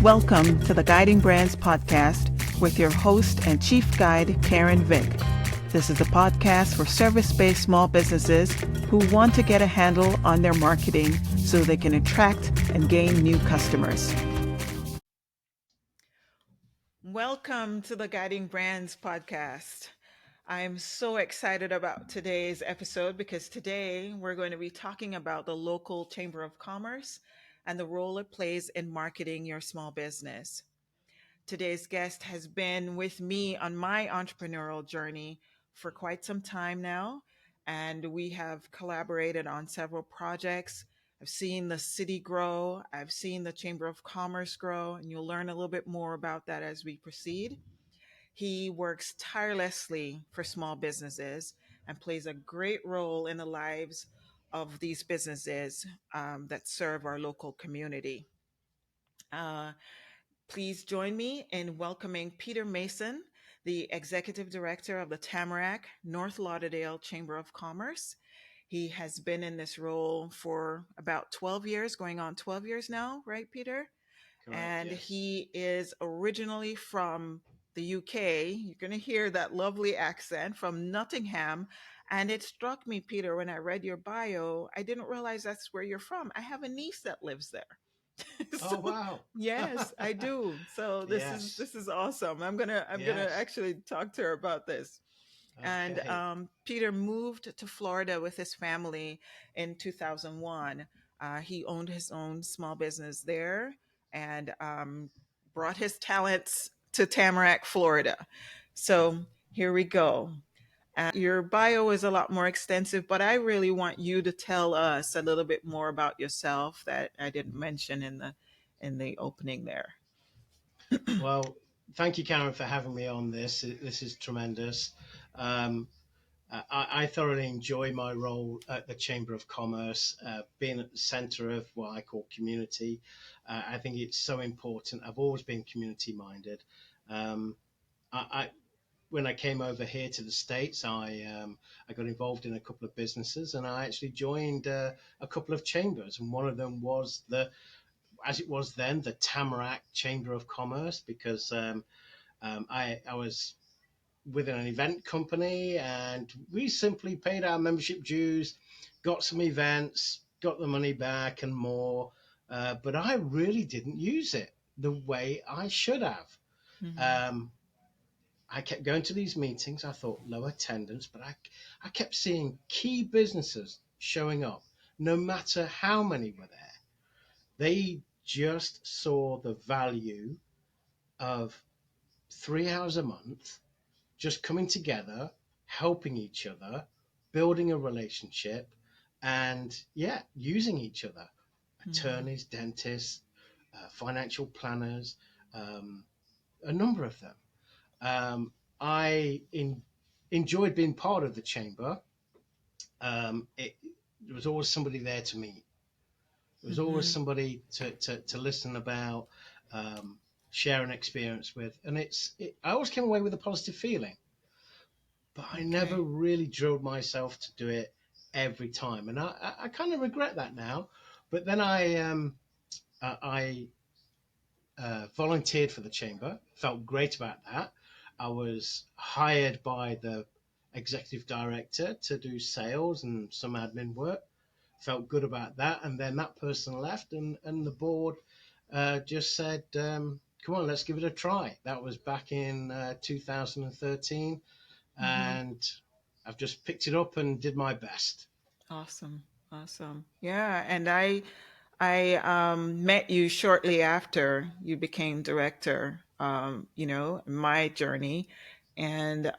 Welcome to the Guiding Brands podcast with your host and chief guide, Karen Vick. This is a podcast for service-based small businesses who want to get a handle on their marketing so they can attract and gain new customers. Welcome to the Guiding Brands podcast. I'm so excited about today's episode because today we're going to be talking about the local Chamber of Commerce and the role it plays in marketing your small business. Today's guest has been with me on my entrepreneurial journey for quite some time now, and we have collaborated on several projects. I've seen the city grow, I've seen the Chamber of Commerce grow, and you'll learn a little bit more about that as we proceed. He works tirelessly for small businesses and plays a great role in the lives of these businesses that serve our local community. Uh, Please join me in welcoming Peter Mason, the Executive Director of the Tamarac, North Lauderdale Chamber of Commerce. He has been in this role for about 12 years, going on 12 years now, right, Peter? Correct, And yes. he is originally from the UK. You're going to hear that lovely accent from Nottingham. And it struck me, Peter, when I read your bio, I didn't realize that's where you're from. I have a niece that lives there. Oh, So wow. yes, I do. So this is Yes. this is awesome. I'm gonna Yes. actually talk to her about this. And Okay. Peter moved to Florida with his family in 2001. He owned his own small business there and brought his talents to Tamarac, Florida. So here we go. Your bio is a lot more extensive, but I really want you to tell us a little bit more about yourself that I didn't mention in the opening there. Well, thank you, Karen, for having me on this. This is tremendous. Um, I thoroughly enjoy my role at the Chamber of Commerce, being at the center of what I call community. I think it's so important. I've always been community minded. Um, I when I came over here to the States, I got involved in a couple of businesses, and I actually joined a couple of chambers, and one of them was as it was then, the Tamarac Chamber of Commerce, because I was with an event company, and we simply paid our membership dues, got some events, got the money back, and more. But I really didn't use it the way I should have. Mm-hmm. Um, I kept going to these meetings. I thought low attendance, but I kept seeing key businesses showing up, no matter how many were there. They just saw the value of 3 hours a month, just coming together, helping each other, building a relationship, and yeah, using each other. Mm-hmm. Attorneys, dentists, financial planners, um, a number of them. Um, I enjoyed being part of the chamber. There was always somebody there to meet. There was always Mm-hmm. somebody to listen about, um, share an experience with, and I always came away with a positive feeling, but I never Okay. really drilled myself to do it every time, and I kind of regret that now. But then I volunteered for the chamber, felt great about that. I was hired by the executive director to do sales and some admin work, felt good about that. And then that person left, and the board just said, come on, let's give it a try. That was back in 2013. Mm-hmm. And I've just picked it up and did my best. Awesome. Awesome. Yeah. And I met you shortly after you became director, my journey. And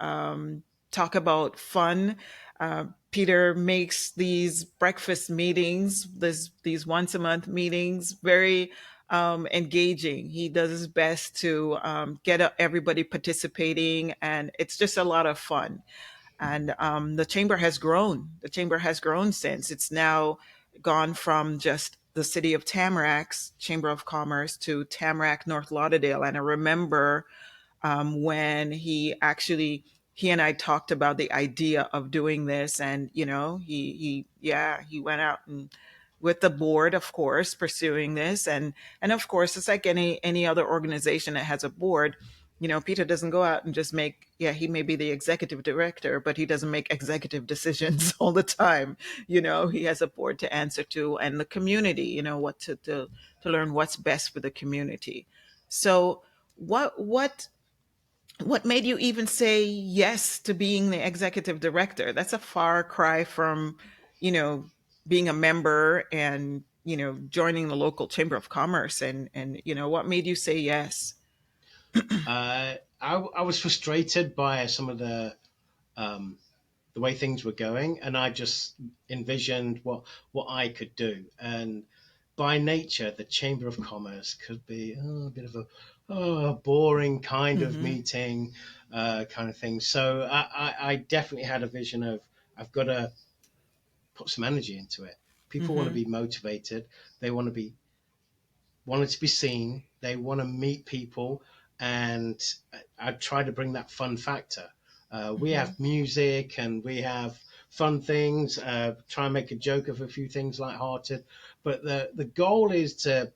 talk about fun. Peter makes these breakfast meetings, these once a month meetings, very engaging. He does his best to get everybody participating, and it's just a lot of fun. And the chamber has grown. The chamber has grown since. It's now gone from just the city of Tamarac's Chamber of Commerce to Tamarac, North Lauderdale. And I remember when he and I talked about the idea of doing this, and he went out and with the board, of course, pursuing this. And of course, it's like any other organization that has a board. Peter doesn't go out and just make, yeah, he may be the executive director, but he doesn't make executive decisions all the time. He has a board to answer to, and the community, what to learn what's best for the community. So what made you even say yes to being the executive director? That's a far cry from, you know, being a member and, joining the local chamber of commerce, and what made you say yes? I was frustrated by some of um, the way things were going, and I just envisioned what I could do. And by nature, the Chamber of Commerce could be a bit of a boring kind of Mm-hmm. meeting, kind of thing. So I definitely had a vision of I've got to put some energy into it. People want to Mm-hmm. be motivated. They wanted to be seen. They want to meet people, and I try to bring that fun factor. We Mm-hmm. have music and we have fun things. Try and make a joke of a few things light-hearted, but the goal is to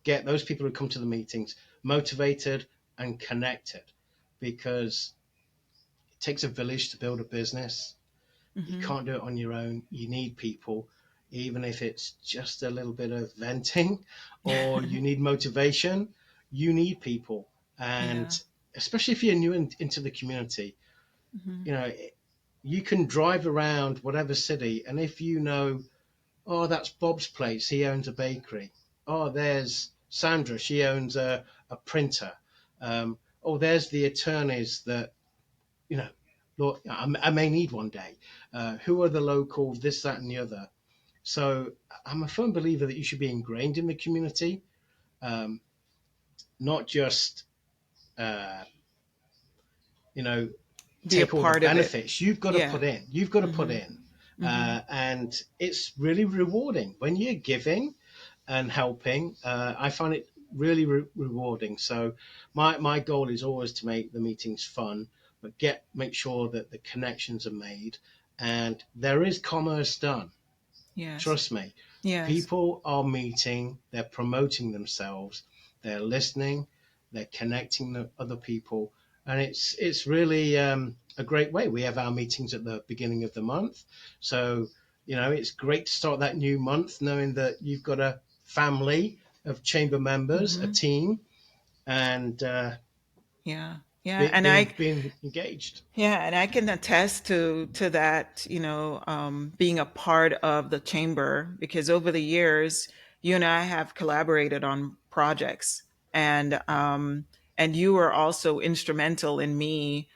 get those people who come to the meetings motivated and connected, because it takes a village to build a business. You Mm-hmm. can't do it on your own. You need people, even if it's just a little bit of venting or you need motivation. You need people. And Yeah. especially if you're new into the community, Mm-hmm. you know, you can drive around whatever city. And if you know, oh, that's Bob's place, he owns a bakery. Oh, there's Sandra, she owns a printer. Oh, there's the attorneys that you know, Lord, I may need one day. Who are the local, this, that, and the other? So I'm a firm believer that you should be ingrained in the community, um, not just, uh, you know, Be a take all the part of it. benefits. You've got to Yeah. put in. You've got to put Mm-hmm. in. Mm-hmm. And it's really rewarding when you're giving and helping. I find it really rewarding. So my goal is always to make the meetings fun, but make sure that the connections are made and there is commerce done. Yes. Trust me, Yes. people are meeting, they're promoting themselves, they're listening, they're connecting with other people, and it's really a great way. We have our meetings at the beginning of the month, so it's great to start that new month knowing that you've got a family of chamber members, a Mm-hmm. team, and Yeah. Yeah. And being engaged. I can attest to that, being a part of the chamber, because over the years, you and I have collaborated on projects, and you were also instrumental in me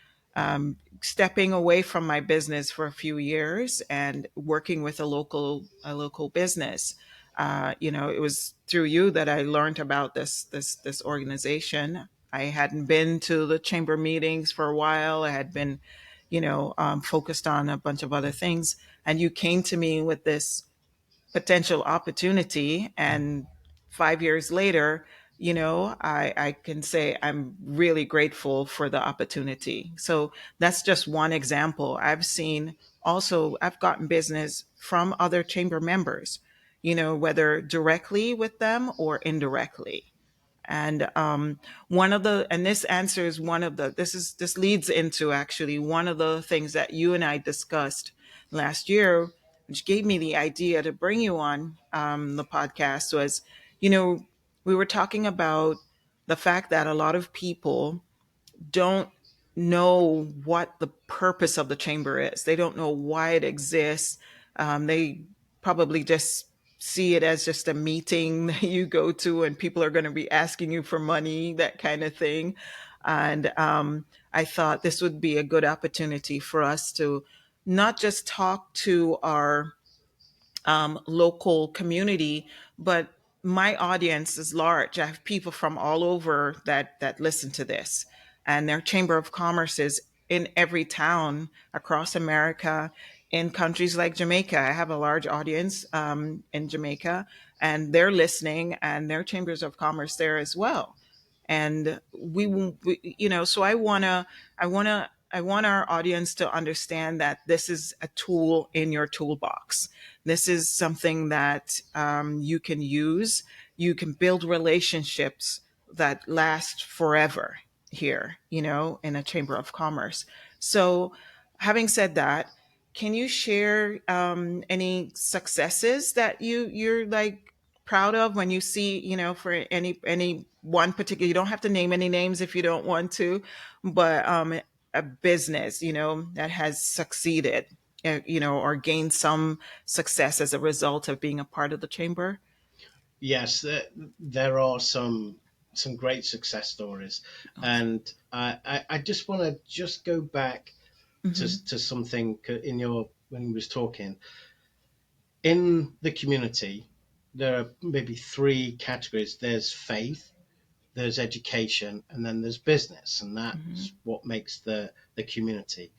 stepping away from my business for a few years and working with a local business. It was through you that I learned about this organization. I hadn't been to the chamber meetings for a while. I had been, focused on a bunch of other things. And you came to me with this potential opportunity. And 5 years later, I can say I'm really grateful for the opportunity. So that's just one example. I've gotten business from other chamber members, whether directly with them or indirectly. And this answers one of the this leads into actually one of the things that you and I discussed last year, which gave me the idea to bring you on the podcast. Was, you know we were talking about the fact that a lot of people don't know what the purpose of the chamber is. They don't know why it exists. They probably just see it as just a meeting that you go to and people are going to be asking you for money, that kind of thing. And I thought this would be a good opportunity for us to not just talk to our local community, but my audience is large. I have people from all over that listen to this, and their chamber of commerce is in every town across America. In countries like Jamaica, I have a large audience in Jamaica, and they're listening, and their chambers of commerce there as well. And so I wanna I want our audience to understand that this is a tool in your toolbox. This is something that you can use. You can build relationships that last forever here, in a chamber of commerce. So, having said that, can you share any successes that you're like proud of when you see, for any one particular? You don't have to name any names if you don't want to, but a business, that has succeeded, or gained some success as a result of being a part of the chamber. Yes, there are some great success stories, Awesome. and I just want to just go back Mm-hmm. to something in your when you was talking in the community. There are maybe three categories. There's faith, there's education, and then there's business, and Mm-hmm. that's what makes the community.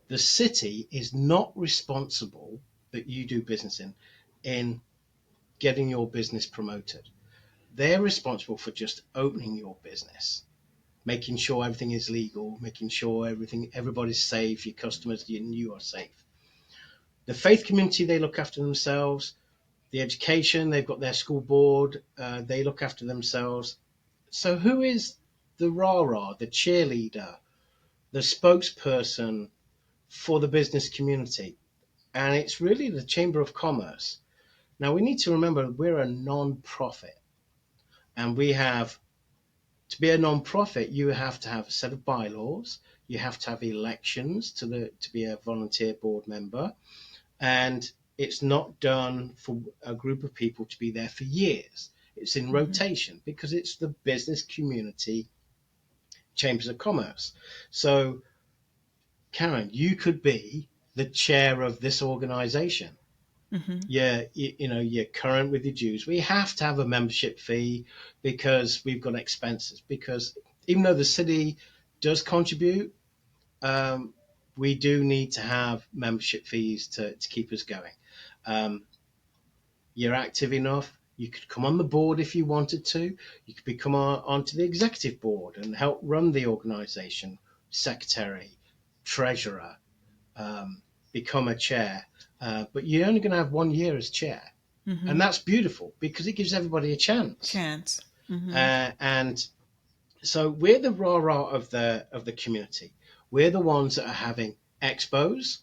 The city is not responsible that you do business in getting your business promoted. They're responsible for just opening your business, making sure everything is legal, making sure everybody's safe, your customers, you are safe. The faith community, they look after themselves. The education, they've got their school board, they look after themselves. So who is the rah-rah, the cheerleader, the spokesperson for the business community? And it's really the Chamber of Commerce. Now we need to remember we're a non-profit, and we have to be a non-profit, you have to have a set of bylaws. You have to have elections to be a volunteer board member, and it's not done for a group of people to be there for years. It's in Mm-hmm. rotation because it's the business community chambers of commerce. So, Karen, you could be the chair of this organization. Mm-hmm. Yeah, you're current with your dues. We have to have a membership fee because we've got expenses. Because even though the city does contribute, um, we do need to have membership fees to keep us going. Um, you're active enough. You could come on the board if you wanted to. You could become onto the executive board and help run the organization, secretary, treasurer, um, become a chair. But you're only going to have 1 year as chair. And Mm-hmm. that's beautiful because it gives everybody a chance. Chance. Mm-hmm. And so we're the rah rah of the community. We're the ones that are having expos.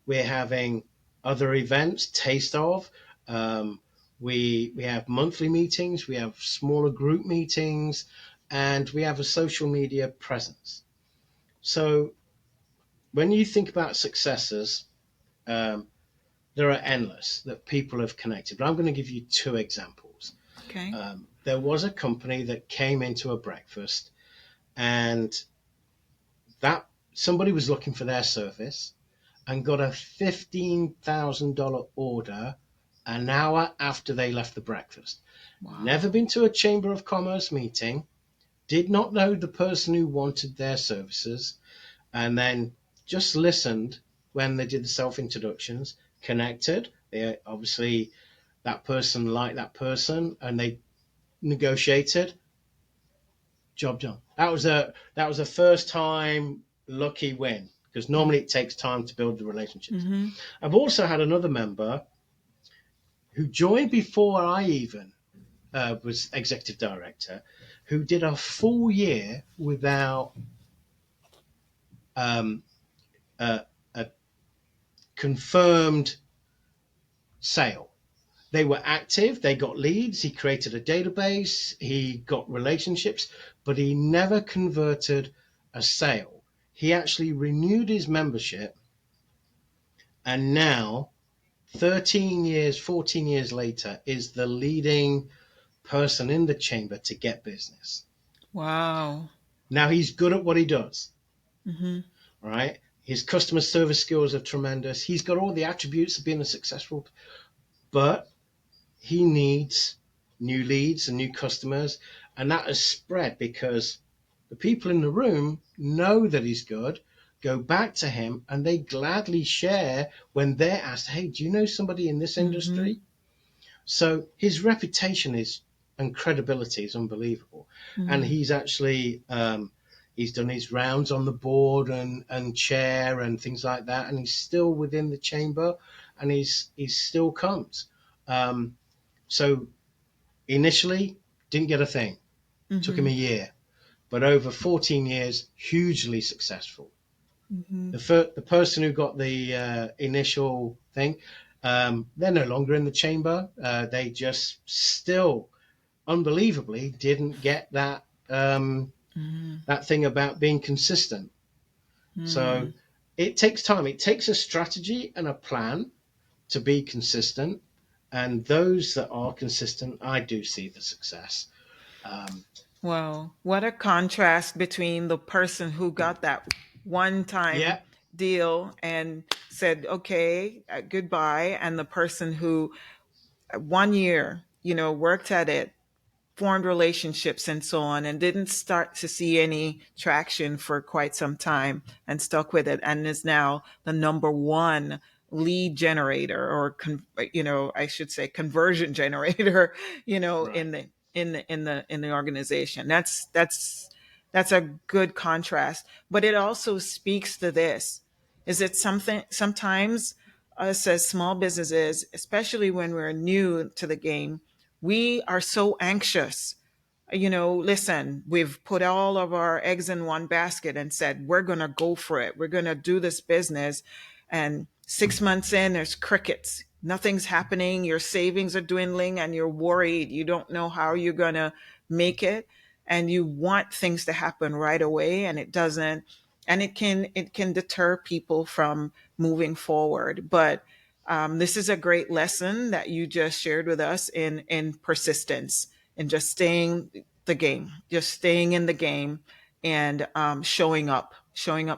We're having other events, taste of. Um, we have monthly meetings. We have smaller group meetings, and we have a social media presence. So when you think about successes, um, there are endless that people have connected. But I'm going to give you two examples. Okay. There was a company that came into a breakfast, and that somebody was looking for their service and got a $15,000 order an hour after they left the breakfast. Never Wow. been to a Chamber of Commerce meeting, did not know the person who wanted their services, and then just listened when they did the self introductions, connected. They obviously that person liked that person, and they negotiated. Job done. That was a first time lucky win because Mm-hmm. normally it takes time to build the relationships. Mm-hmm. I've also had another member who joined before I even was executive director, who did a full year without um, a, a confirmed sale. They were active, they got leads, he created a database, he got relationships, but he never converted a sale. He actually renewed his membership, and now 13 years, 14 years later, is the leading person in the chamber to get business. Wow. Now he's good at what he does, Mm-hmm. right? His customer service skills are tremendous. He's got all the attributes of being a successful, but he needs new leads and new customers. And that has spread because the people in the room know that he's good, go back to him, and they gladly share when they're asked, hey, do you know somebody in this Mm-hmm. industry? So his reputation is and credibility is unbelievable. And Mm-hmm. he's actually He's done his rounds on the board and chair and things like that, and he's still within the chamber, and he still comes. Um, so initially, didn't get a thing. Took him Mm-hmm. a year, but over 14 years, hugely successful. Mm-hmm. The person who got the initial thing, they're no longer in the chamber. They just still, unbelievably, didn't get that thing about being consistent. So Mm-hmm. it takes time. It takes a strategy and a plan to be consistent. And those that are consistent, I do see the success. Um, Wow, what a contrast between the person who got that one time yeah, deal and said, okay, goodbye, and the person who 1 year, worked at it, formed relationships and so on, and didn't start to see any traction for quite some time and stuck with it, and is now the number one lead generator, or I should say conversion generator, right. in the organization. That's a good contrast, but it also speaks to this: is it something sometimes us as small businesses, especially when we're new to the game, we are so anxious. Listen, we've put all of our eggs in one basket and said, we're going to go for it. We're going to do this business. And 6 months in, there's crickets. Nothing's happening. Your savings are dwindling and you're worried. You don't know how you're going to make it. And you want things to happen right away, and it doesn't. And it can deter people from moving forward. But this is a great lesson that you just shared with us in persistence and just staying in the game, and showing up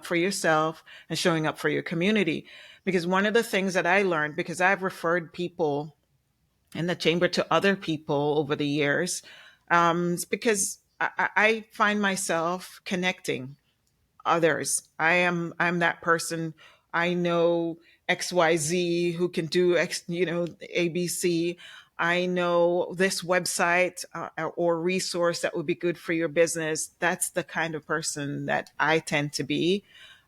for yourself and showing up for your community. Because one of the things that I learned, because I've referred people in the chamber to other people over the years, is because I find myself connecting others. I'm that person. I know XYZ who can do ABC. I know this website or resource that would be good for your business. That's the kind of person that I tend to be.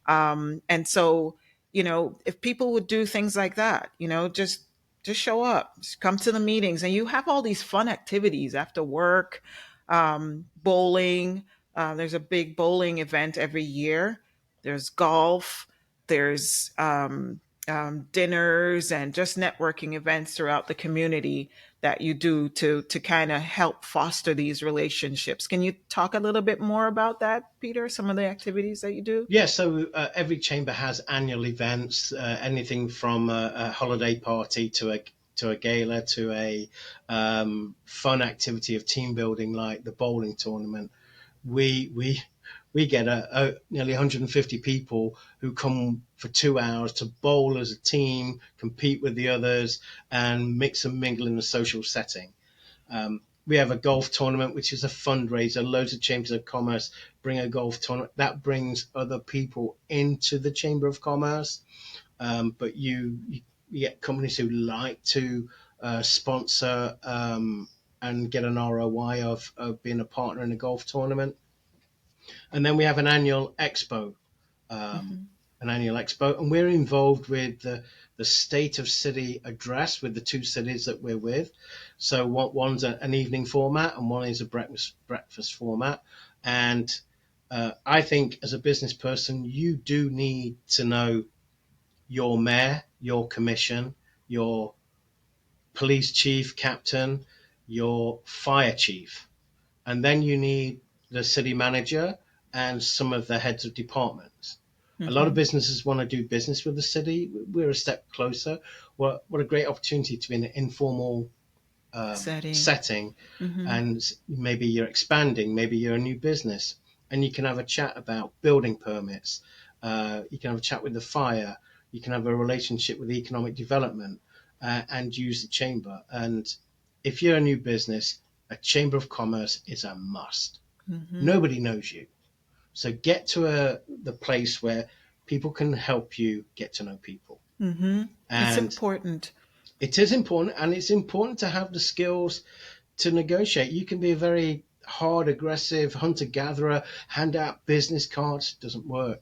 And so, if people would do things like that, just show up, just come to the meetings, and you have all these fun activities after work, bowling. There's a big bowling event every year. There's golf. There's dinners and just networking events throughout the community that you do to kind of help foster these relationships. Can you talk a little bit more about that, Peter? Some of the activities that you do? Yeah, so every chamber has annual events, anything from a holiday party to a gala to a fun activity of team building like the bowling tournament. We we we get nearly 150 people who come for 2 hours to bowl as a team, compete with the others, and mix and mingle in a social setting. We have a golf tournament, which is a fundraiser. Loads of chambers of commerce bring a golf tournament that brings other people into the chamber of commerce. But you get companies who like to sponsor and get an ROI of being a partner in a golf tournament. And then we have um, Hmm. an annual expo, and we're involved with the state of city address with the two cities that we're with. So one's an evening format, and one is a breakfast format. And I think as a business person, you do need to know your mayor, your commission, your police chief, captain, your fire chief, and then you need the city manager and some of the heads of departments. A lot of Hmm. businesses want to do business with the city. We're a step closer. What a great opportunity to be in an informal Setting. setting, Hmm. and maybe you're expanding, maybe you're a new business, and you can have a chat about building permits. You can have a chat with the fire. You can have a relationship with economic development, and use the chamber. And if you're a new business, a chamber of commerce is a must. Hmm. Nobody knows you, so get to the place where people can help you get to know people. Hmm. It's And important. it is important, and it's important to have the skills to negotiate. You can be a very hard, aggressive hunter gatherer, hand out business cards. Doesn't work.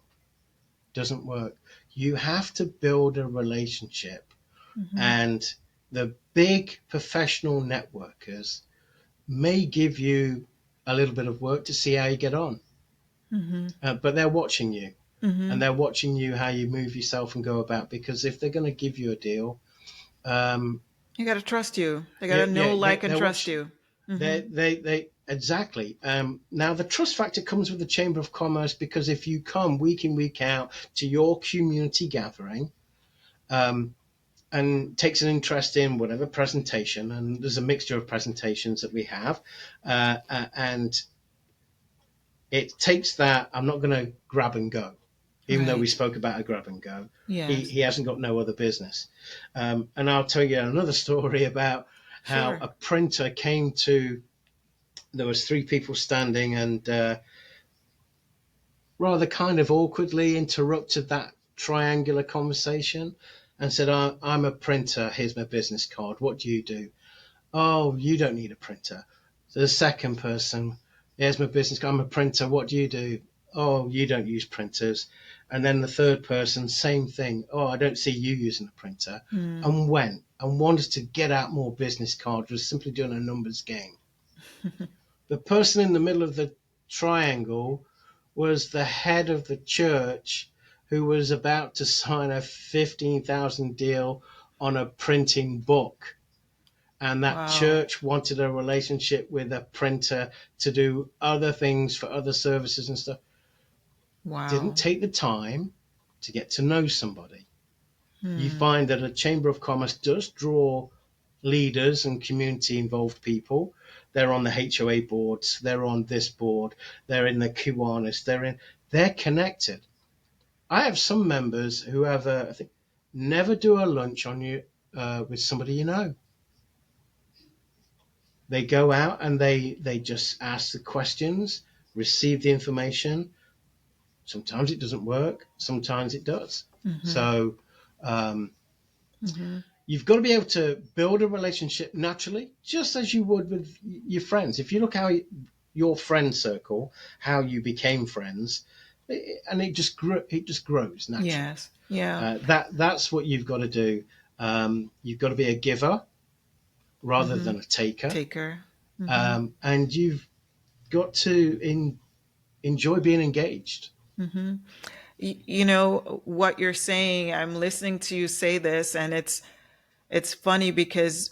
Doesn't work. You have to build a relationship. Mm-hmm. And the big professional networkers may give you a little bit of work to see how you get on, Mm-hmm. but they're watching you, Mm-hmm. and they're watching you how you move yourself and go about. Because if they're going to give you a deal, um, You got to trust you. They got yeah, to know, yeah, like, and they're trust watching. you. Mm-hmm. They exactly. Now the trust factor comes with the Chamber of Commerce, because if you come week in week out to your community gathering, um, and takes an interest in whatever presentation, and there's a mixture of presentations that we have, and it takes that. I'm not going to grab and go, even though we Right. spoke about a grab and go. Yes. He hasn't got no other business. And I'll tell you another story about how Sure. a printer came to. There was three people standing, and rather kind of awkwardly interrupted that triangular conversation and said, I'm a printer. Here's my business card. What do you do? Oh, you don't need a printer. So the second person, here's my business card. I'm a printer. What do you do? Oh, you don't use printers. And then the third person, same thing. Oh, I don't see you using a printer. Mm. And went and wanted to get out more business cards, was simply doing a numbers game. The person in the middle of the triangle was the head of the church, who was about to sign a 15,000 deal on a printing book. And that Wow. church wanted a relationship with a printer to do other things for other services and stuff. Didn't Wow. take the time to get to know somebody. You Hmm. find that a Chamber of Commerce does draw leaders and community involved people. They're on the HOA boards, they're on this board, they're in the Kiwanis, they're connected. I have some members who have I think, never do a lunch on you with somebody you know. They go out and they just ask the questions, receive the information. Sometimes it doesn't work, sometimes it does. Mm-hmm. So um, Mm-hmm. you've got to be able to build a relationship naturally, just as you would with your friends. If you look how your friend circle, how you became friends, and it just grows naturally. Yes. Yeah. That's what you've got to do. You've got to be a giver rather Mm-hmm. than a taker, Taker. Mm-hmm. and you've got to enjoy being engaged. Mm-hmm. You know what you're saying. I'm listening to you say this, and it's funny because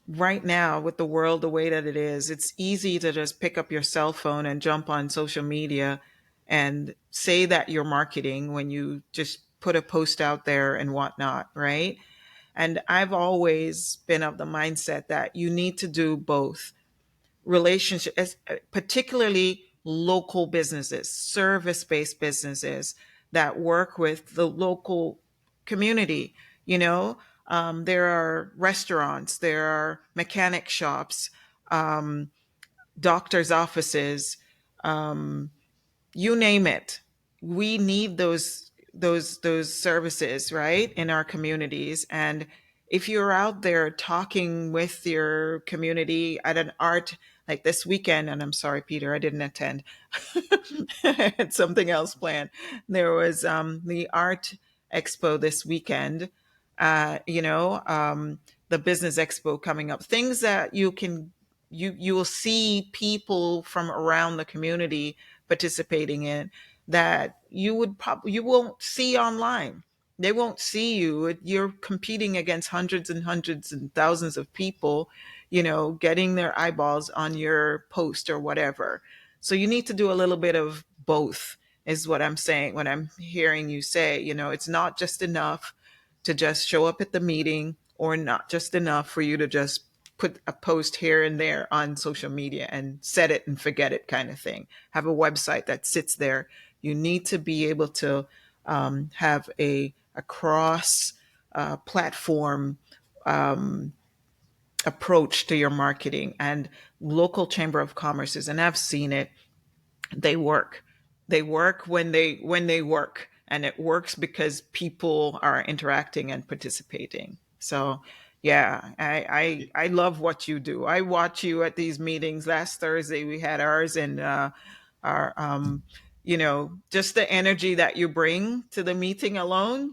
right now, with the world the way that it is, it's easy to just pick up your cell phone and jump on social media and say that you're marketing when you just put a post out there and whatnot, right? And I've always been of the mindset that you need to do both. Relationship, particularly local businesses, service-based businesses that work with the local community. You know, there are restaurants, there are mechanic shops, um, doctors' offices, um, you name it. We need those services, right, in our communities. And if you're out there talking with your community at an art, like this weekend, and I'm sorry, Peter, I didn't attend. I had something else planned. There was the art expo this weekend. The business expo coming up. Things that you will see people from around the community participating in that you won't see online. They won't see you. You're competing against hundreds and hundreds and thousands of people, getting their eyeballs on your post or whatever. So you need to do a little bit of both, is what I'm saying when I'm hearing you say, it's not just enough to just show up at the meeting, or not just enough for you to just put a post here and there on social media and set it and forget it kind of thing. Have a website that sits there. You need to be able to have a cross platform approach to your marketing. And local chamber of commerces, and I've seen it, they work. They work when they work, and it works because people are interacting and participating. So Yeah, Y- I love what you do. I watch you at these meetings. Last Thursday we had ours, and our just the energy that you bring to the meeting alone.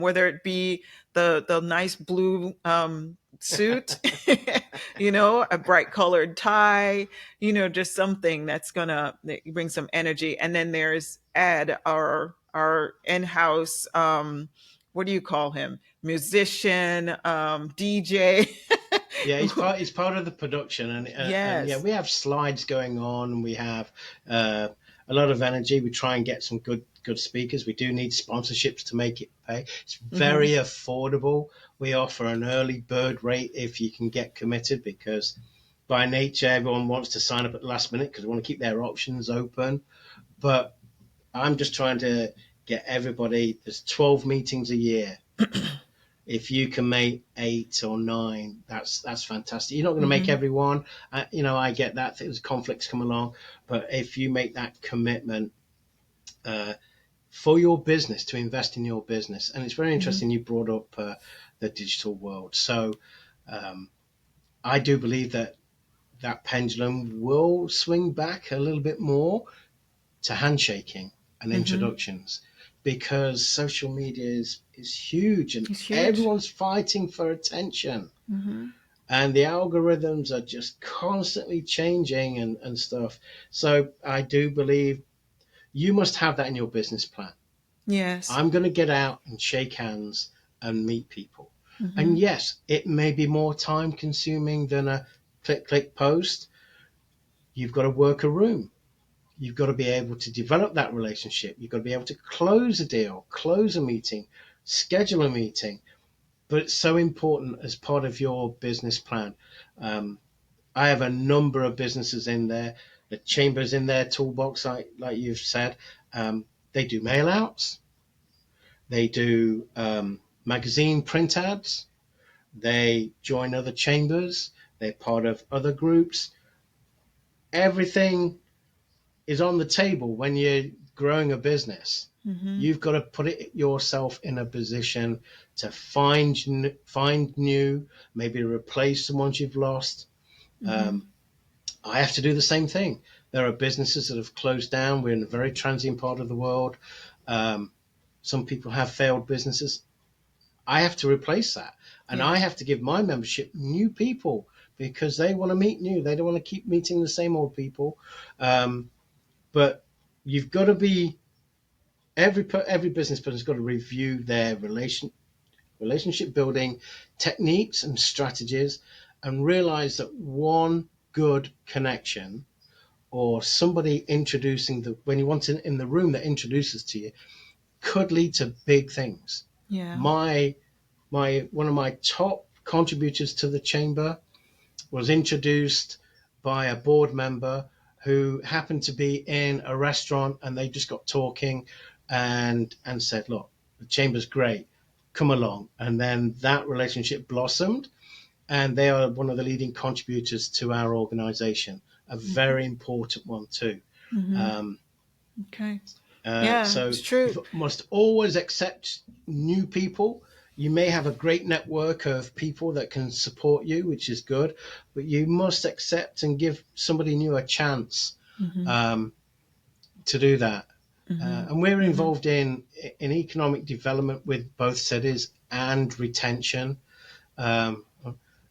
Whether it be the nice blue suit, a bright colored tie, just something that's gonna bring some energy. And then there's Ed, our in-house, what do you call him? Musician, DJ. Yeah, he's part of the production, and yeah, Yes. we have slides going on, and we have uh, a lot of energy. We try and get some good speakers. We do need sponsorships to make it pay. It's very Hmm. affordable. We offer an early bird rate if you can get committed, because by nature everyone wants to sign up at the last minute because they want to keep their options open. But I'm just trying to get everybody. There's 12 meetings a year. If you can make 8 or 9, that's fantastic. You're not going to make Hmm. everyone. I get that things conflicts come along, but if you make that commitment uh, for your business to invest in your business, and it's very Hmm. interesting you brought up the digital world. So um, I do believe that that pendulum will swing back a little bit more to handshaking and Hmm. introductions, because social media is huge and It's huge. everyone's fighting for attention, Hmm. and the algorithms are just constantly changing and stuff. So I do believe you must have that in your business plan. Yes. I'm going to get out and shake hands and meet people. And Hmm. yes, it may be more time consuming than a click post. You've got to work a room. You've got to be able to develop that relationship. You've got to be able to close a deal, close a meeting, schedule a meeting. But it's so important as part of your business plan. Um, I have a number of businesses in there. The chambers in their toolbox, like you've said. They do mail outs. They do magazine print ads. They join other chambers. They're part of other groups. Everything is on the table when you're growing a business. Hmm. You've got to put it yourself in a position to find new, maybe replace the ones you've lost. Hmm. Um, I have to do the same thing. There are businesses that have closed down. We're in a very transient part of the world. Um, some people have failed businesses. I have to replace that. And I Yeah. have to give my membership new people because they want to meet new. They don't want to keep meeting the same old people. Um, but you've got to be every business person's got to review their relationship building techniques and strategies and realize that one good connection or somebody introducing the when you want in the room that introduces to you could lead to big things. Yeah. My one of my top contributors to the chamber was introduced by a board member who happened to be in a restaurant, and they just got talking and said, look, the chamber's great, come along. And then that relationship blossomed, and they are one of the leading contributors to our organization, a very important one too. Hmm. um, Okay. Yeah, so it's true. you must always accept new people. You may have a great network of people that can support you, which is good, but you must accept and give somebody new a chance Hmm. um, to do that. Hmm. And we're Hmm. involved in economic development with both cities and retention. Um,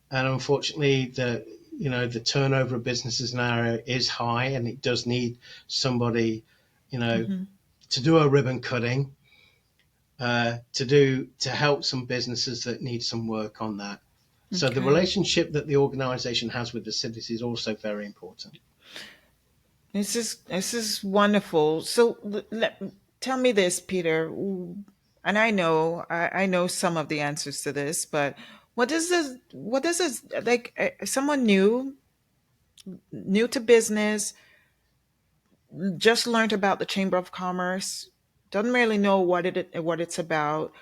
and unfortunately, the turnover of businesses in our area is high, and it does need somebody, you know, Hmm. to do a ribbon cutting, to help some businesses that need some work on that. So the Okay. relationship that the organisation has with the cities is also very important. This is wonderful. So tell me this, Peter, and I know some of the answers to this, but what does this like, someone new to business, just learned about the Chamber of Commerce, doesn't really know what it's about,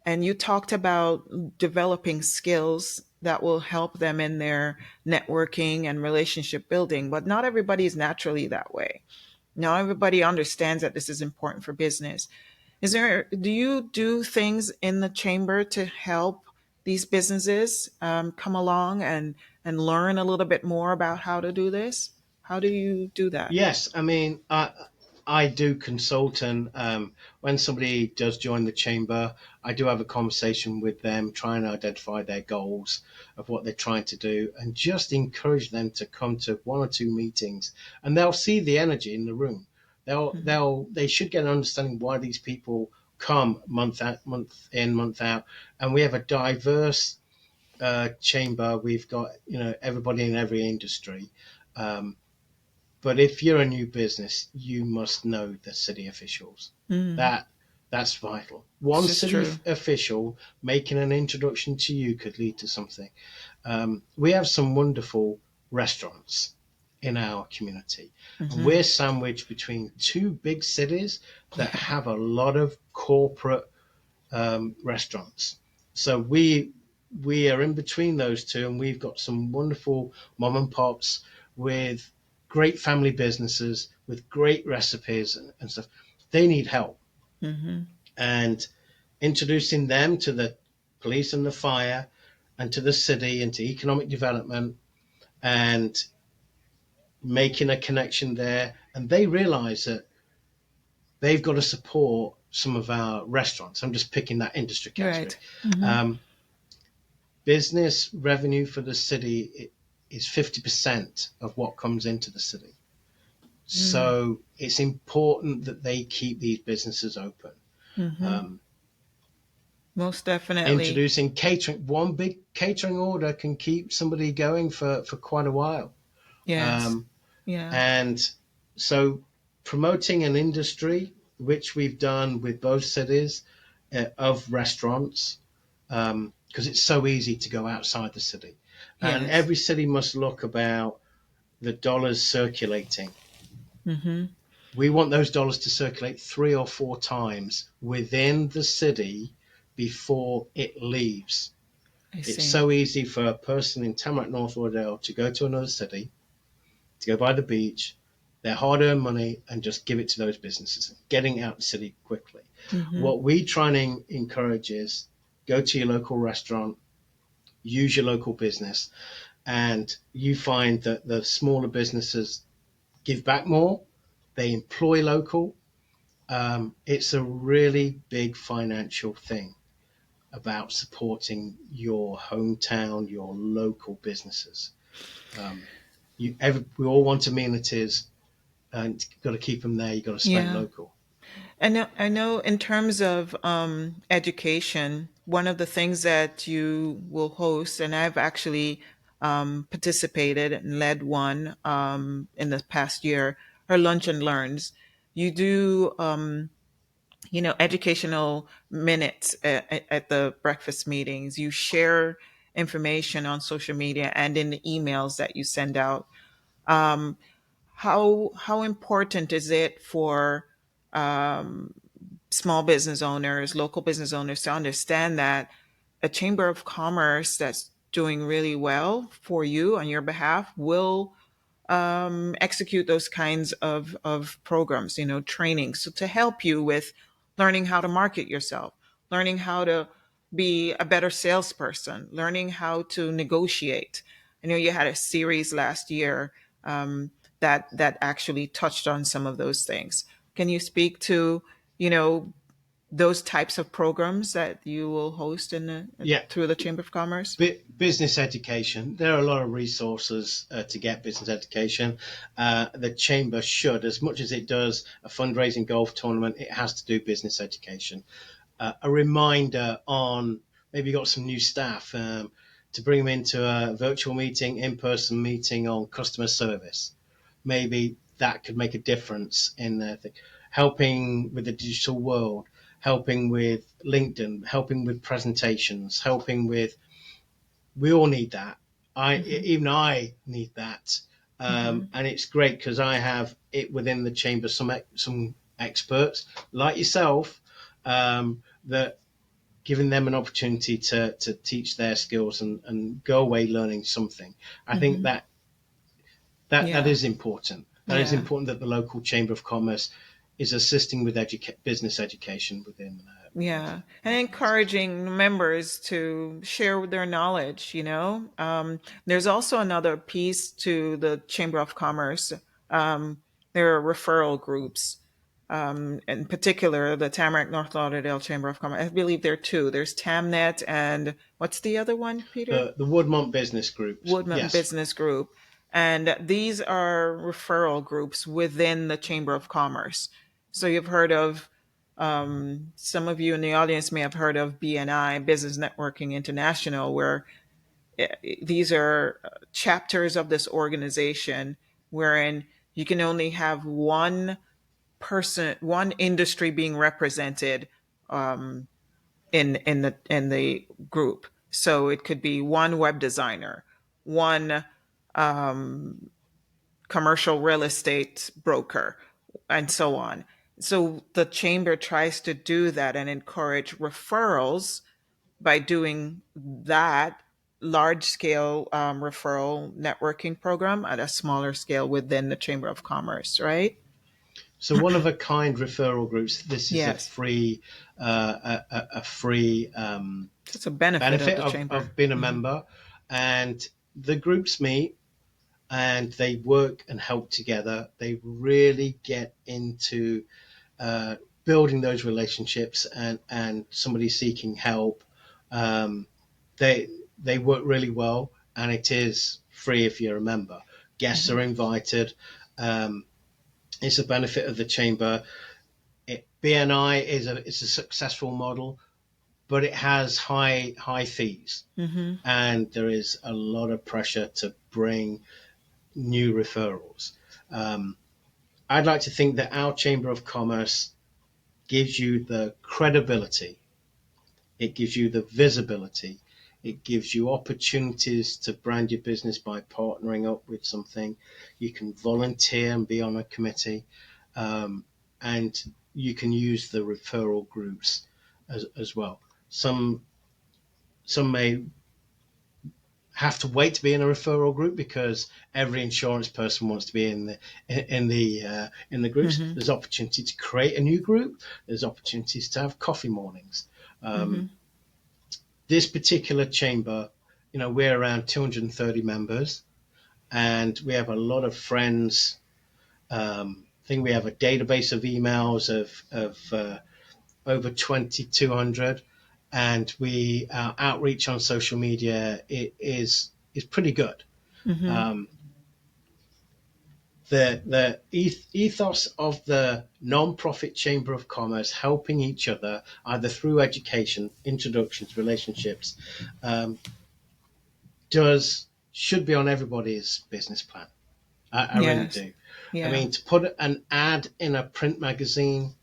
and you talked about developing skills that will help them in their networking and relationship building, but not everybody is naturally that way. Not everybody understands that this is important for business. Do you do things in the chamber to help these businesses come along and learn a little bit more about how to do this? How do you do that? Yes, I mean, I do consult, and when somebody does join the chamber, I do have a conversation with them, try and identify their goals of what they're trying to do, and just encourage them to come to one or two meetings, and they'll see the energy in the room. Hmm. They should get an understanding why these people come month out, month in, month out, and we have a diverse chamber. We've got everybody in every industry. Um, but if you're a new business, you must know the city officials. Mm, That that's vital. this One is city true. official making an introduction to you could lead to something. We have some wonderful restaurants in our community, and Hmm. we're sandwiched between two big cities that Yeah. have a lot of corporate restaurants. So we are in between those two, and we've got some wonderful mom and pops with great family businesses with great recipes and stuff. They need help, Hmm. and introducing them to the police and the fire, and to the city and to economic development, and making a connection there, and they realize that they've got to support some of our restaurants. I'm just picking that industry category. Right. Hmm. Um, Business revenue for the city is 50% of what comes into the city. Mm. So it's important that they keep these businesses open. Hmm. Um, Most definitely. Introducing catering, one big catering order can keep somebody going for quite a while. Yes. Um, Yeah. and so promoting an industry, which we've done with both cities of restaurants, because it's so easy to go outside the city. And Yes. every city must look about the dollars circulating. Hmm. We want those dollars to circulate 3 or 4 times within the city before it leaves. I It's see. so easy for a person in Tamarac, North Lauderdale, to go to another city, to go by the beach, their hard earned money, and just give it to those businesses, getting out the city quickly. Hmm. What we try and encourage is go to your local restaurant, use your local business, and you find that the smaller businesses give back more, they employ local. It's a really big financial thing about supporting your hometown, your local businesses. Um, we all want amenities, and you've got to keep them there. You've got to spend Yeah. local. I know in terms of education, one of the things that you will host, and I've actually participated and led one in the past year, are lunch and learns. You do, educational minutes at the breakfast meetings. You share information on social media and in the emails that you send out. Um, how important is it for um, small business owners, local business owners to understand that a chamber of commerce that's doing really well for you on your behalf will execute those kinds of programs, trainings, so to help you with learning how to market yourself, learning how to be a better salesperson, learning how to negotiate. I know you had a series last year that actually touched on some of those things. Can you speak to, you know, those types of programs that you will host Yeah, through the Chamber of Commerce? business education. There are a lot of resources to get business education. The chamber should, as much as it does a fundraising golf tournament, it has to do business education. A reminder on maybe you got some new staff to bring them into a virtual meeting, in-person meeting on customer service. Maybe that could make a difference in their thing. Helping with the digital world, helping with LinkedIn, helping with presentations, helping with. We all need that. Hmm. Even I need that, Hmm. and it's great because I have it within the chamber some experts like yourself that giving them an opportunity to teach their skills and go away learning something. I think Hmm. that Yeah. is important. That is Yeah. important that the local chamber of commerce is assisting with business education within Yeah, and our organization. encouraging members to share their knowledge. There's also another piece to the Chamber of Commerce. Um, there are referral groups. In particular, the Tamarac North Lauderdale Chamber of Commerce. I believe there are two. There's Tamnet and what's the other one, Peter? The Woodmont Business Groups, Woodman yes. Business Group. And these are referral groups within the Chamber of Commerce. So you've heard of, some of you in the audience may have heard of BNI, Business Networking International, where these are chapters of this organization wherein you can only have one person, one industry being represented, um, in the group. So it could be one web designer, one um, commercial real estate broker, and so on. So the chamber tries to do that and encourage referrals by doing that large scale referral networking program at a smaller scale within the Chamber of Commerce, right? So one of a kind referral groups. This is a Yes. free a free So it's a benefit of benefit the chamber. of being a Hmm. member, and the groups meet and they work and help together. They really get into uh, building those relationships, and somebody seeking help. Um, they they work really well, and it is free if you're a member. Guests Hmm. are invited. It's a benefit of the chamber. BNI is a successful model, but it has high fees, Hmm. and there is a lot of pressure to bring new referrals. Um, I'd like to think that our Chamber of Commerce gives you the credibility, it gives you the visibility, it gives you opportunities to brand your business by partnering up with something. You can volunteer and be on a committee, um, and you can use the referral groups as well. Some may have to wait to be in a referral group because every insurance person wants to be in the groups. Hmm. There's opportunity to create a new group. There's opportunities to have coffee mornings. Um, Hmm. this particular chamber, we're around 230 members, and we have a lot of friends. I think we have a database of emails of over 2,200, and we our outreach on social media is pretty good. Hmm. Um, the ethos of the non-profit chamber of commerce helping each other either through education, introductions, relationships, um, does should be on everybody's business plan. I really Yes. do. I Yeah. mean, to put an ad in a print magazine,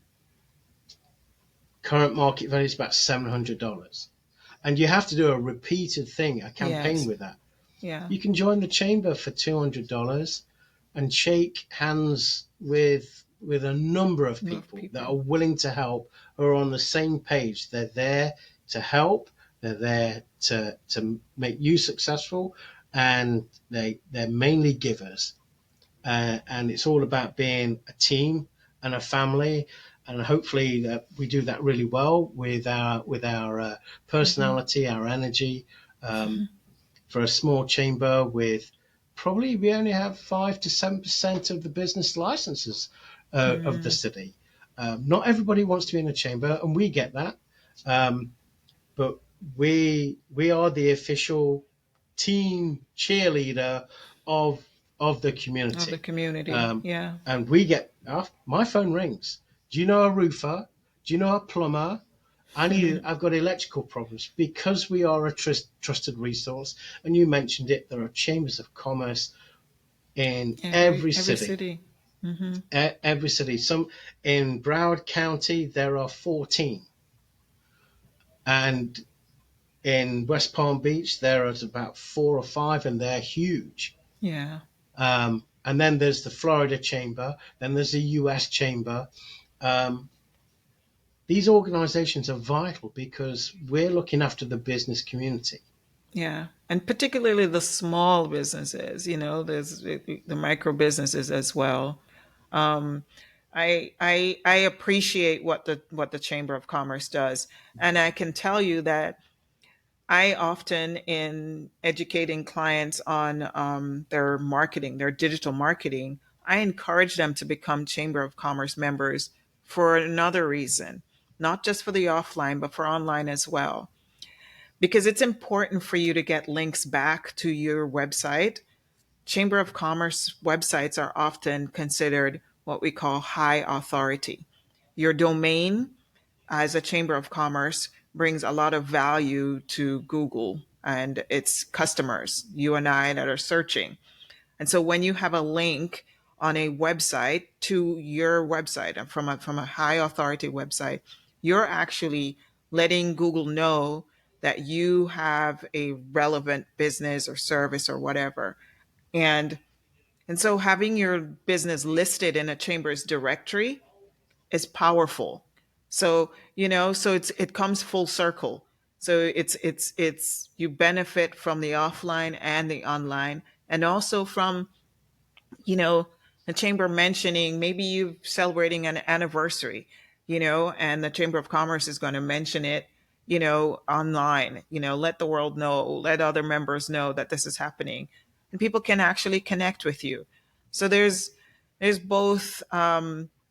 current market value is about $700, and you have to do a repeated thing, a campaign Yes. with that. Yeah. You can join the chamber for $200 and shake hands with a number of Enough people that are people. willing to help, who are on the same page. They're there to help. They're there to make you successful, and they're mainly givers. And it's all about being a team and a family. And hopefully that we do that really well with our Hmm. personality, our energy. Um, for a small chamber with probably we only have 5 to 7% of the business licenses of the Hmm. city. Not everybody wants to be in a chamber, and we get that. Um, but we are the official team cheerleader of of the Of the community, community. um, Yeah. and we get my phone rings. Do you know a roofer? Do you know a plumber? I've got electrical problems because we are a trusted resource. And you mentioned it. There are chambers of commerce in Every city. Hmm. every city. Some in Broward County there are 14, and in West Palm Beach there are about 4 or 5, and they're huge. Yeah. And then there's the Florida Chamber. Then there's the U.S. Chamber. Um, these organizations are vital because we're looking after the business community. Yeah. And particularly the small businesses, there's the micro businesses as well. Um, I appreciate what the Chamber of Commerce does, and I can tell you that I often, in educating clients on their marketing, their digital marketing, I encourage them to become Chamber of Commerce members for another reason, not just for the offline, but for online as well. Because it's important for you to get links back to your website. Chamber of Commerce websites are often considered what we call high authority. Your domain as a Chamber of Commerce brings a lot of value to Google and its customers, you and I that are searching. And so when you have a link on a website to your website and from a high authority website, you're actually letting Google know that you have a relevant business or service or whatever. And and so having your business listed in a chamber's directory is powerful. So, so it comes full circle. So it's you benefit from the offline and the online, and also from, you know, the chamber mentioning maybe you celebrating an anniversary, and the Chamber of Commerce is going to mention it, online, let the world know, let other members know that this is happening, and people can actually connect with you. So there's both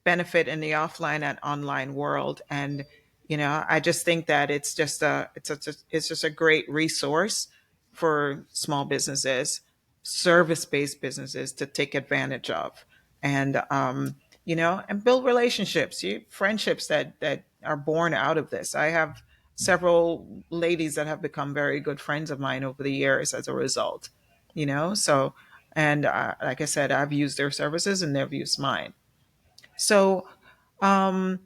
benefit in the offline and online world. And, I just think that it's just a great resource for small businesses, service-based businesses to take advantage of, and and build relationships, friendships that are born out of this. I have several ladies that have become very good friends of mine over the years as a result. So, and like I said, I've used their services and they've used mine. So, um,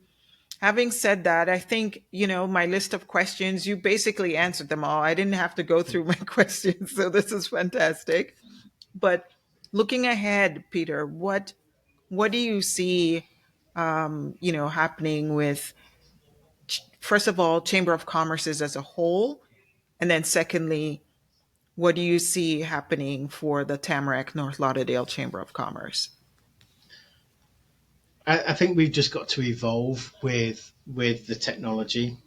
having said that, I think, my list of questions, you basically answered them all. I didn't have to go through my questions, so this is fantastic. But looking ahead, Peter, what do you see, happening with, first of all, Chamber of Commerce's as a whole, and then secondly, what do you see happening for the Tamarac North Lauderdale Chamber of Commerce? I think we've just got to evolve with the technology.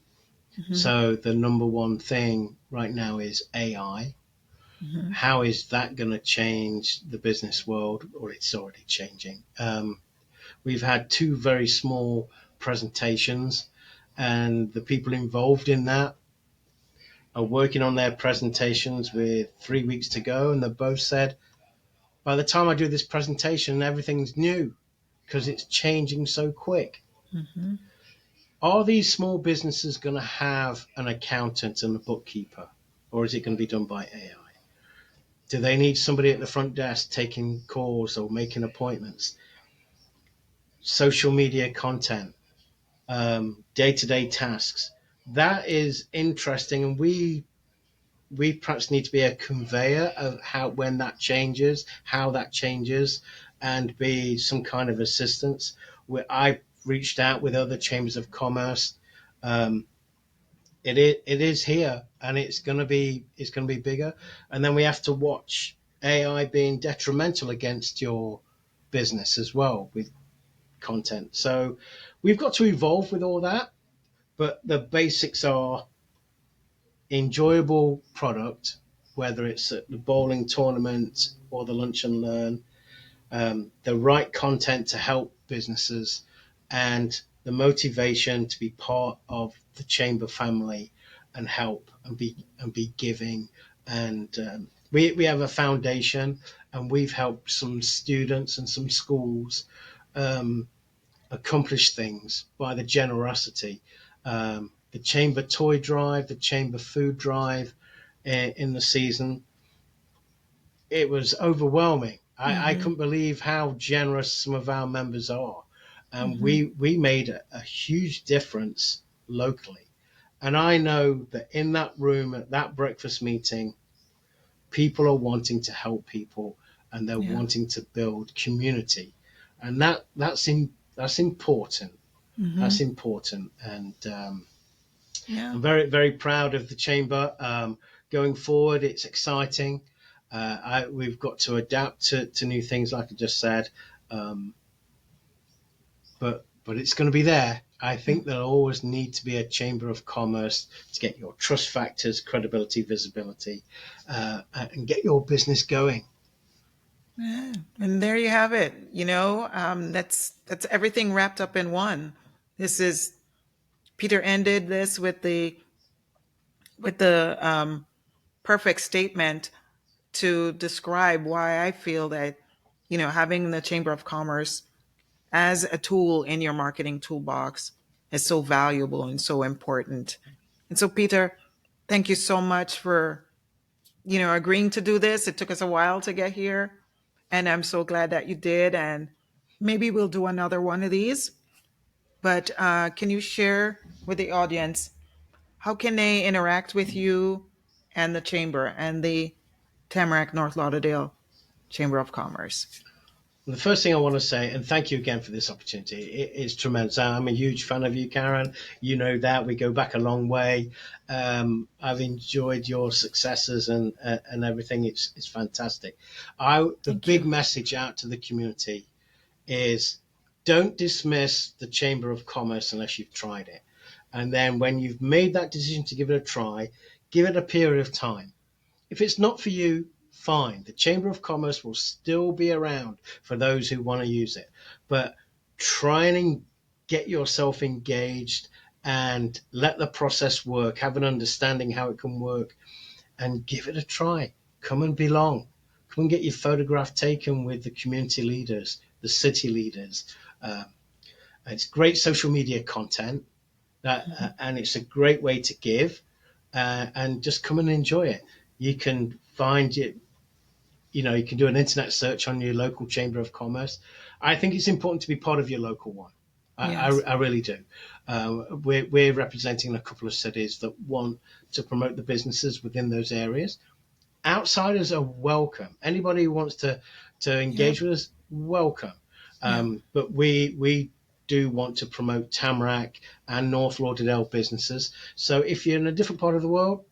Hmm. So the number one thing right now is AI. Hmm. How is that going to change the business world, or it's already changing? We've had two very small presentations, and the people involved in that are working on their presentations with 3 weeks to go, and they both said, by the time I do this presentation, everything's new because it's changing so quick. Hmm. Are these small businesses going to have an accountant and a bookkeeper, or is it going to be done by AI? Do they need somebody at the front desk taking calls or making appointments? Social media content, day-to-day tasks. That is interesting, and we perhaps need to be a conveyor of how when that changes, how that changes, and be some kind of assistance. Where I reached out with other chambers of commerce. Um, it is here, and it's gonna be bigger. And then we have to watch AI being detrimental against your business as well with content. So we've got to evolve with all that, but the basics are enjoyable product, whether it's at the bowling tournament or the lunch and learn, the right content to help businesses, and the motivation to be part of the chamber family and help and be giving. And we have a foundation, and we've helped some students and some schools um, accomplish things by the generosity. The chamber toy drive, the chamber food drive in the season, it was overwhelming. I Hmm. couldn't believe how generous some of our members are. And Hmm. we made a huge difference locally. And I know that in that room at that breakfast meeting, people are wanting to help people, and they're Yeah. wanting to build community. And that's important. Hmm. That's important. And Yeah. I'm very, very proud of the chamber. Going forward, it's exciting. We've got to adapt to new things, like I just said. Um, but it's going to be there. I think there'll always need to be a chamber of commerce to get your trust factors, credibility, visibility, and get your business going. Yeah. And there you have it. That's everything wrapped up in one. This is Peter ended this with the perfect statement to describe why I feel that having the Chamber of Commerce as a tool in your marketing toolbox is so valuable and so important. And so, Peter, thank you so much for agreeing to do this. It took us a while to get here, and I'm so glad that you did. And maybe we'll do another one of these. But can you share with the audience how can they interact with you and the chamber and the Tamarac North Lauderdale Chamber of Commerce? The first thing I want to say, and thank you again for this opportunity, it is tremendous. I'm a huge fan of you, Karen. You know that we go back a long way. I've enjoyed your successes and everything. It's fantastic. The Thank big you. message out to the community is don't dismiss the Chamber of Commerce unless you've tried it. And then when you've made that decision to give it a try, give it a period of time. If it's not for you, fine. The Chamber of Commerce will still be around for those who want to use it. But try and get yourself engaged and let the process work, have an understanding how it can work, and give it a try. Come and belong. Come and get your photograph taken with the community leaders, the city leaders. Uh, it's great social media content, and it's a great way to give. And just come and enjoy it. You can find it, you can do an internet search on your local chamber of commerce. I think it's important to be part of your local one. Yes. I really do. We're representing a couple of cities that want to promote the businesses within those areas. Outsiders are welcome. Anybody who wants to Yeah. engage with us, welcome. Yeah. But we do want to promote Tamarac and North Lauderdale businesses. So if you're in a different part of the world,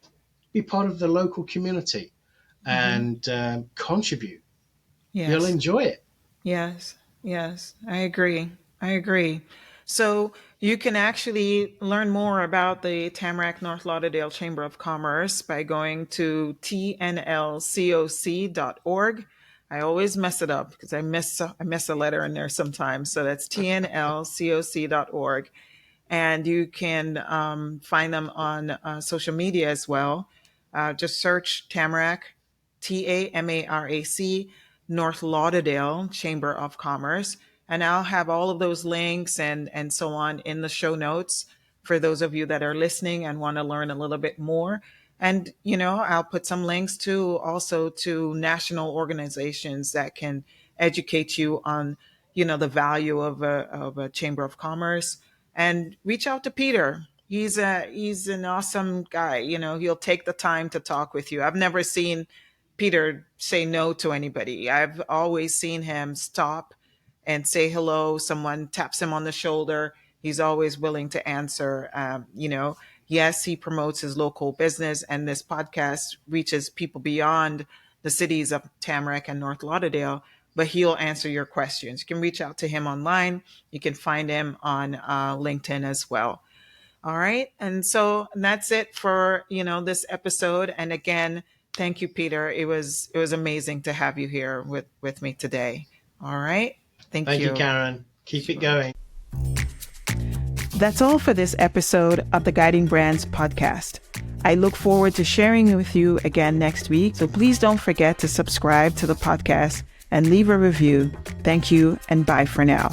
be part of the local community Hmm. and contribute. You'll Yes. enjoy it. Yes. Yes. I agree. I agree. So you can actually learn more about the Tamarac North Lauderdale Chamber of Commerce by going to tnlcoc.org. I always mess it up because I miss a letter in there sometimes. So that's tnlcoc.org. And you can find them on social media as well. Just search Tamarac, Tamarac, North Lauderdale Chamber of Commerce, and I'll have all of those links and so on in the show notes for those of you that are listening and want to learn a little bit more. And I'll put some links to also to national organizations that can educate you on the value of a chamber of commerce, and reach out to Peter. He's an awesome guy. He'll take the time to talk with you. I've never seen Peter say no to anybody. I've always seen him stop and say hello. Someone taps him on the shoulder. He's always willing to answer. Yes, he promotes his local business, and this podcast reaches people beyond the cities of Tamarac and North Lauderdale, but he'll answer your questions. You can reach out to him online. You can find him on LinkedIn as well. All right. And so that's it for, this episode. And again, thank you, Peter. It was amazing to have you here with me today. All right. Thank Thank you, you. Karen. Keep it Sure. going. That's all for this episode of the Guiding Brands podcast. I look forward to sharing with you again next week. So please don't forget to subscribe to the podcast and leave a review. Thank you and bye for now.